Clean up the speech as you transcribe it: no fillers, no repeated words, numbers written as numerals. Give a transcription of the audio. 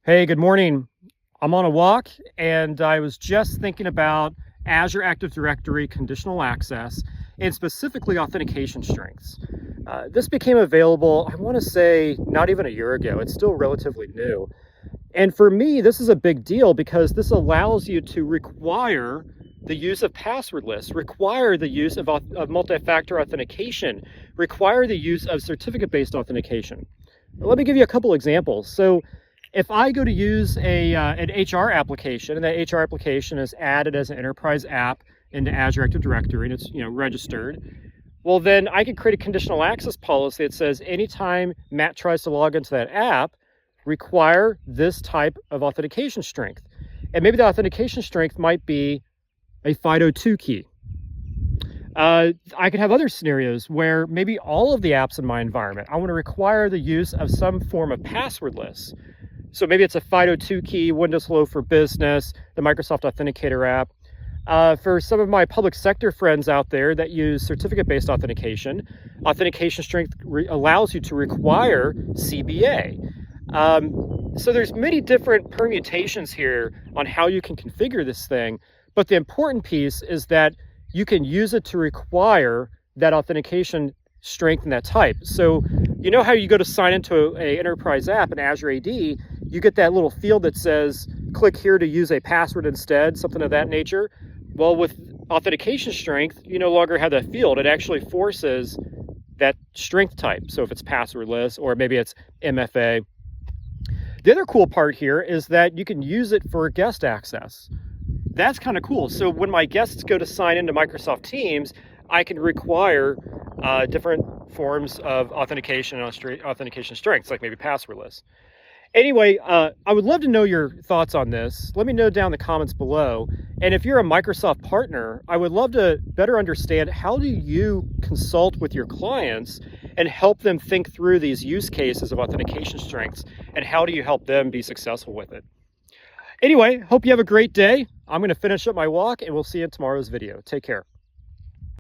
Hey, good morning. I'm on a walk and I was just thinking about Azure Active Directory conditional access and specifically authentication strengths. This became available, I want to say, not even a year ago. It's still relatively new. And for me, this is a big deal because this allows you to require the use of passwordless, require the use of multi-factor authentication, require the use of certificate-based authentication. Let me give you a couple examples. So if I go to use an HR application, and that HR application is added as an enterprise app into Azure Active Directory, and it's registered, well, then I can create a conditional access policy that says anytime Matt tries to log into that app, require this type of authentication strength. And maybe the authentication strength might be a FIDO2 key. I could have other scenarios where maybe all of the apps in my environment, I want to require the use of some form of passwordless. So maybe it's a FIDO2 key, Windows Hello for Business, the Microsoft Authenticator app. For some of my public sector friends out there that use certificate-based authentication, authentication strength allows you to require CBA. So there's many different permutations here on how you can configure this thing, but the important piece is that you can use it to require that authentication strength and that type. So you know how you go to sign into an enterprise app in Azure AD, you get that little field that says, click here to use a password instead, something of that nature. Well, with authentication strength, you no longer have that field. It actually forces that strength type. So if it's passwordless or maybe it's MFA. The other cool part here is that you can use it for guest access. That's kind of cool. So when my guests go to sign into Microsoft Teams, I can require different forms of authentication and authentication strengths, like maybe passwordless. Anyway, I would love to know your thoughts on this. Let me know down in the comments below. And if you're a Microsoft partner, I would love to better understand how do you consult with your clients and help them think through these use cases of authentication strengths, and how do you help them be successful with it? Anyway, hope you have a great day. I'm going to finish up my walk and we'll see you in tomorrow's video. Take care.